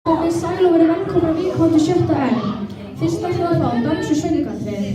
Komið sæl og verið velkomnar að Víkhátíð 7. Fyrst ætlum við að fá dans og söngvatriði.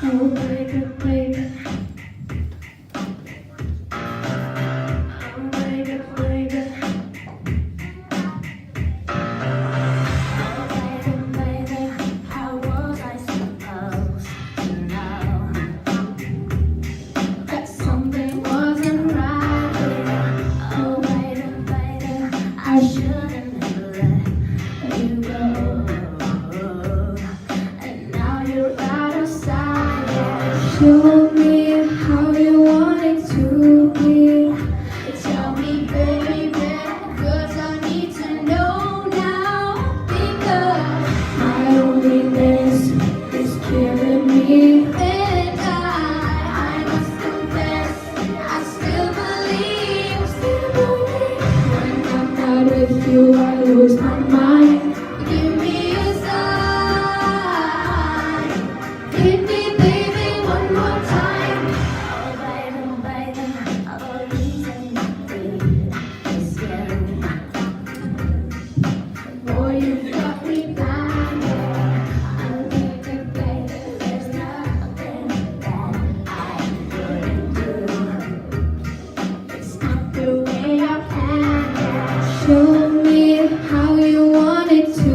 Oh baby, baby. Oh baby, baby. Oh baby, baby. How was I supposed to know that something wasn't right here? Oh baby, baby. I shouldn't have let you go. And now you're out of sight. Show me how you want it to be. Tell me, baby, 'cause I need to know now. Because my loneliness is killing me. And I must confess, I still believe. When I'm not with you, I lose my mind. Give me a sign. Hit me, baby, one more time. Oh baby, baby, all the reason you did is scared. Boy, you got me blinded. I'm thinking, baby, there's nothing that I couldn't do. It's not the way I planned it. Show me how you want it to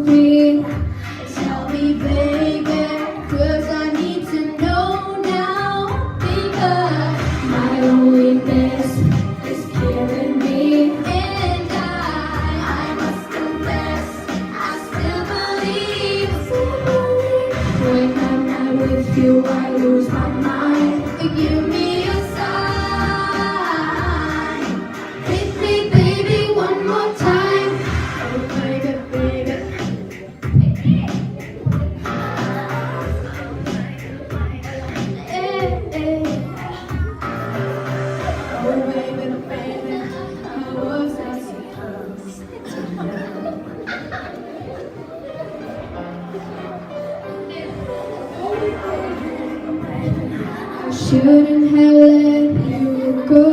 be. Tell me, baby, 'cause I need to know now. Because my loneliness is killing me. And I must confess, I still believe. When I'm not with you, I lose my mind. Give me a sign. Hit me, baby, one more time. Oh baby, baby. Oh baby, baby, how was I supposed to know? I shouldn't have let you go.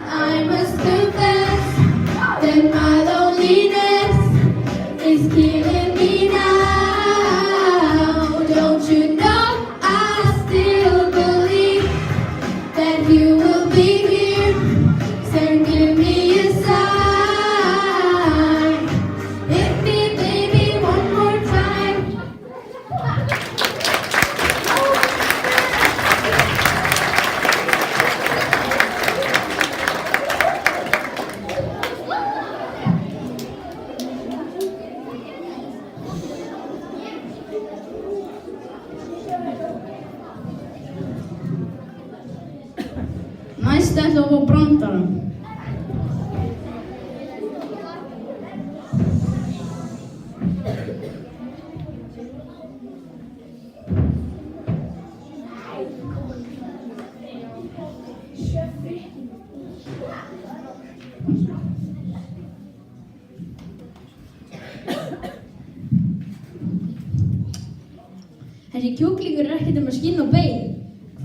I must confess that my loneliness is killing me now. Don't you know I still believe that you will be here? So give me a sign. Hit me, baby, one more time. Næst ætlum við að fá brandara. Þessi kjúklingur er ekkert um að skinn og bein.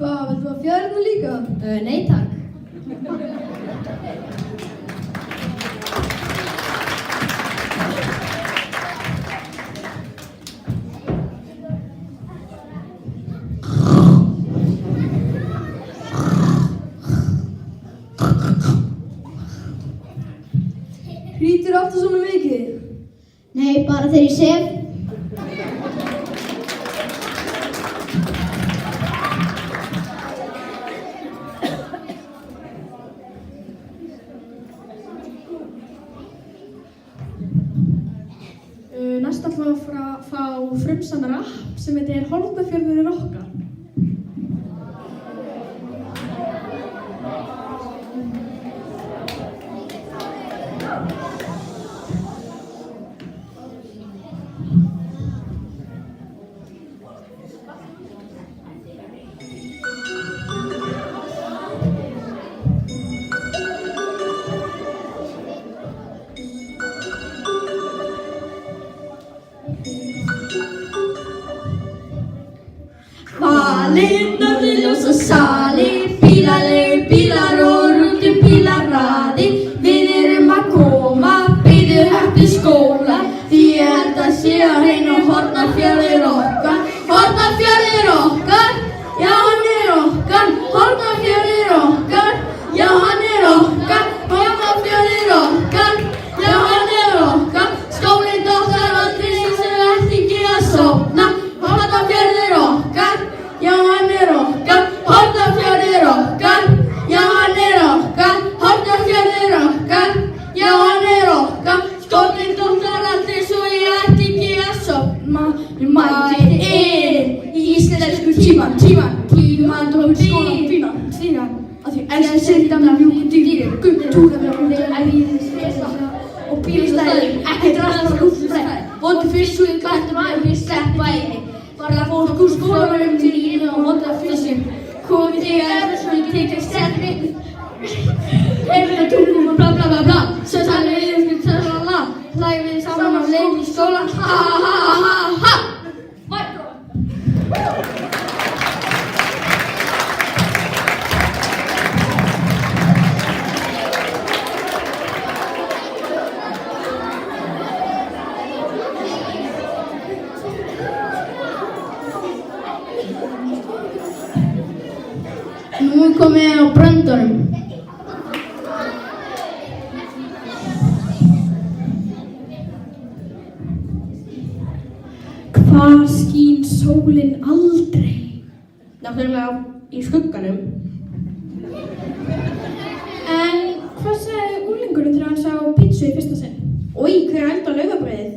Hvað, viltu að fjörna líka? Nei takk. Hrýtur alltaf svona mikið? Nei, bara þegar ég sef. Næst ætlum við að fá frumsamar app sem heitir Hornafjörður er okkar. Valir, norðurljós og salir, bílar og rútubílaraðir. Við erum að koma, bíðu hættu skóla, því ég held að sé að hreinu Hornafjörður okkar. Hornafjörður okkar, já hann er okkar. Hornafjörður okkar, já hann er okkar. Hornafjörður okkar, já hann er okkar. Skólinn okkar aldrei sem ætti ekki að sofna. Hornafjörður okkar, já hann er okkar. Hornafjörður okkar, já hann er okkar. Hornafjörður okkar, já hann er okkar. Skólinn okkar aldrei svo ég ætti ekki að sofna. Ég mæti inn í íslensku tíman tók skólan að því elska sendana mjúku dýr, guttúra með æðið stresa og bílstæði, ekkert rastar og útfræði. Vondur fisk við glættum að ég sleppa eini. Bara fólk úr skólanum til ína og vonda fiskum. Komið þegar svo ég tekið stefni. Þetta tungum og bla bla bla bla. Svo talum við talala. Hlægum við saman á leið í skólan. Ha ha ha ha ha. Nú er komið á bröndunum. Hvar skín sólin aldrei? Náttúrulega í skugganum. En hvað sagði unglingurinn þegar hann sá pítsu í fyrsta sinn? Oj, hver er elda laufabrauðið?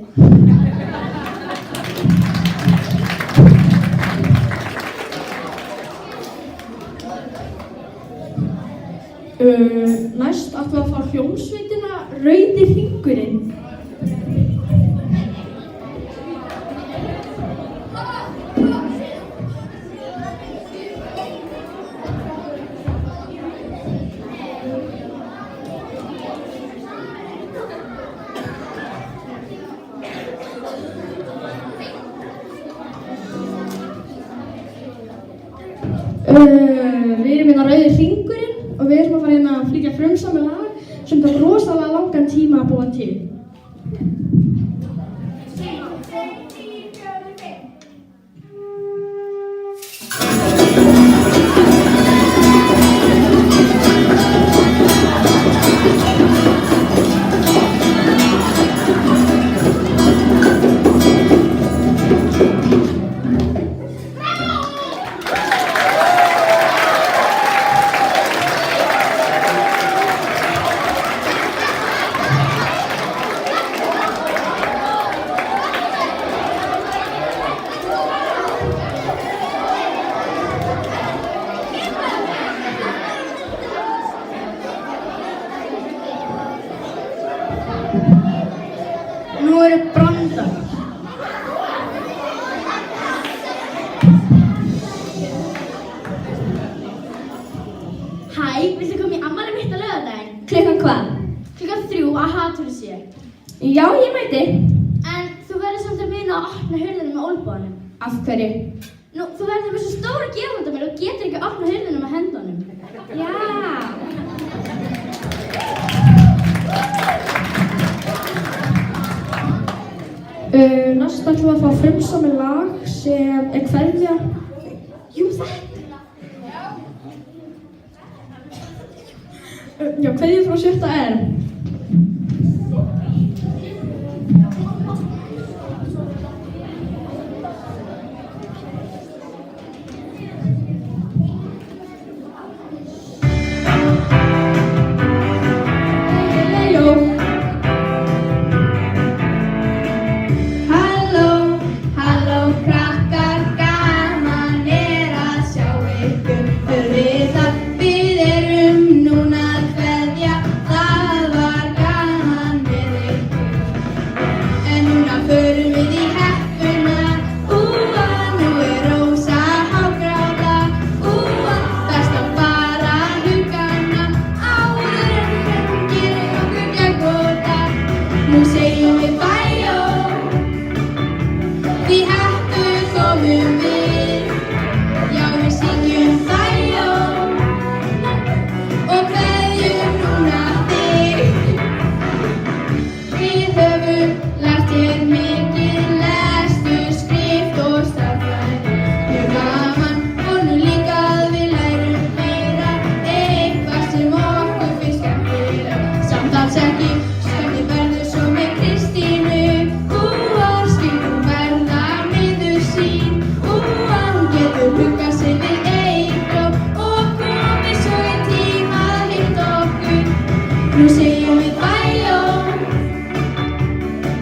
Næst ætlum við að fá hljómsveitina Rauði hringurinn. Við erum hérna Rauði hringurinn og við erum að fara hérna að flytja frumsamið lag sem tók rosalega langan tíma að búa til. Nú eru brandar. Hæ, viltu koma í afmælið mitt á laugardaginn? Klukkan hvað? Klukkan 3 að Haturinn sé. Já, ég mæti. En þú verður samt að muna að opna hurðina með olnboganum. Af hverju? Nú, þú verður með svo stóra gefandamil og getur ekki að opna hurðina með hendunum. Já. Næst ætlum við að fá frumsamið lag sem er kveðja. Jú, þetta. Já, kveðja frá 7. R. Hæ, Nú segjum við bæjó,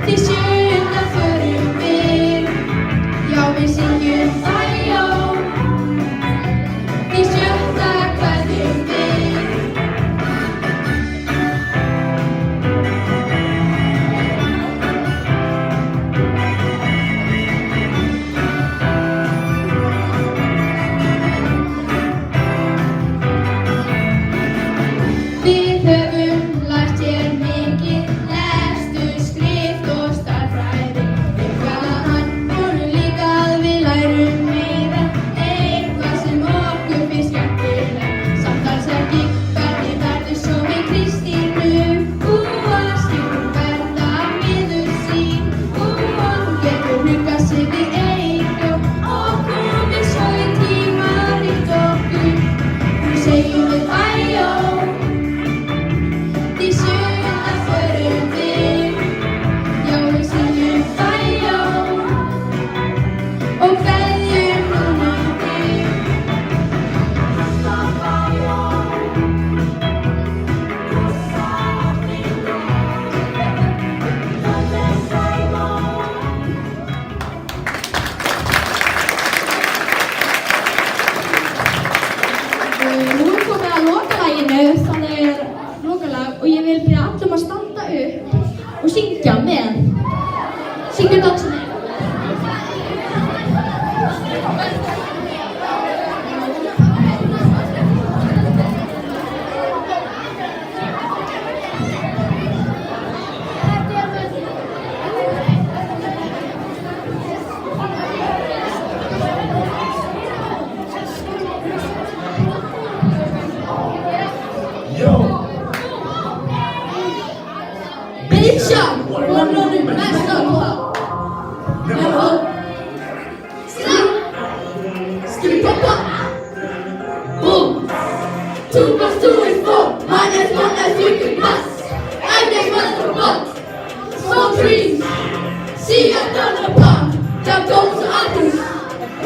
til sjöunda förum við. Já, við syngjum bæjó, til sjötta kveðjum við. Við höfum lært hér mikið, lestur, skrift og stærðfræði. Við hvaðan vorum líka að við lærum meira, eitthvað sem okkur finnst skemmtilegt. Samt alls ekki hvernig verður svo við Kristínu, að skipum verða miður sín. Hún getur huggað sig við eitt og komið svo í tímarit okkur. Nú segjum við bæjó, til sjöunda förum við. Já, við syngjum bæjó og kveðjum núna þig. Nú er komið að lokalaginu, þannig er lokalag og ég vil byrja allum að standa upp og syngja með. Syngjum dansa með. Big shot, one on the best of all. Never stop. Skip up. Boom. 2 + 2 is 4. Minus 1 as you can pass. I make one for both. Small trees. See a down the pond. Jump goes to others.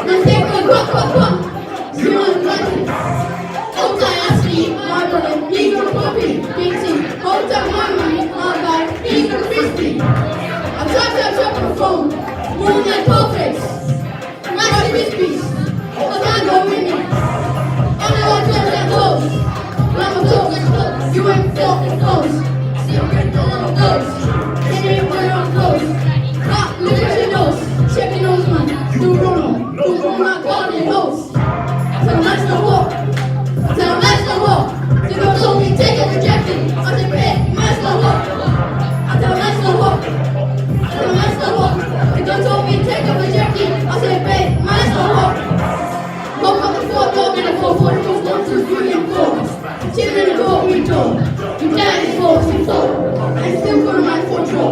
Now take a walk. You want to hold on, I see. My brother, Eagle Puppy. Big team. Hold on, mommy. I'm like Eagle Frisbee. I'm trying to phone. Moonlight perfect. Rice Krispies. I can't go with me. Only one close that close. Mama told me close. You ain't fucking close. Still get the little close. Can't even put it on close. Ah, look at your nose. Check your nose, man. Do Bruno. Who's on my golden nose? Tell him that's no walk. Tell him that's no walk. The girl told me take it rejected. I said, hey, that's no walk. I tell him that's no walk. Tell him that's no walk. The girl told me take it rejected. I said, babe, that's no walk. Woke up at 4, dog in the 4, 4, 1, 2, 3, and 4. Chilling in the door, we told. You can't is 4, 6, 4. And still put on my 4 draw.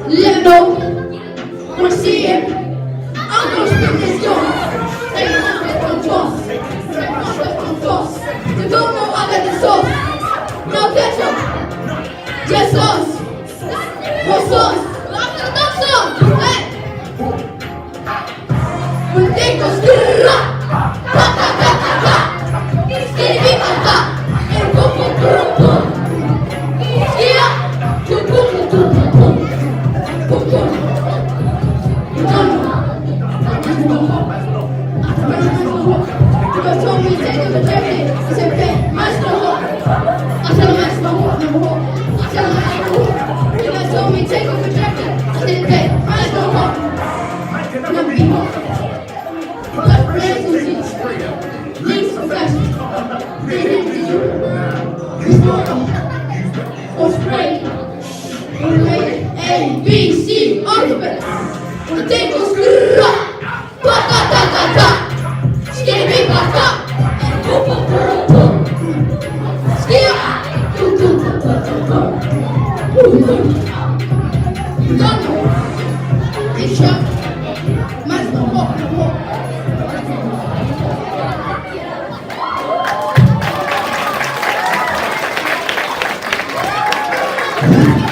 Let him know. Wanna see him? I'm gonna spin this door. Take it off with control. You don't know I got the sauce. No ketchup. Just sauce. What sauce? No sauce. Hey. When they go skrrrra. Ta ta ta ta ta. Skibbi ta ta. And boom boom boom boom. Skia. Boom boom boom boom boom. Boom boom. You don't know. You told me take it rejected. I said, babe, mine's no walk. I said, mine's no walk, no walk. I said, mine's no walk. You guys told me take it rejected. I said, babe, mine's no walk. No people. But friends and seats. Links for fashion. Reading to you. Restoring. Or spray. Related. A, B, C, alphabet. When they go skrrrra. Ta ta ta ta ta. Skibbi ta ta. Boom boom boom boom. Skia. Boom boom boom boom boom. Boom boom. You don't know. Big shot. Man's no walk, no walk. Thank you.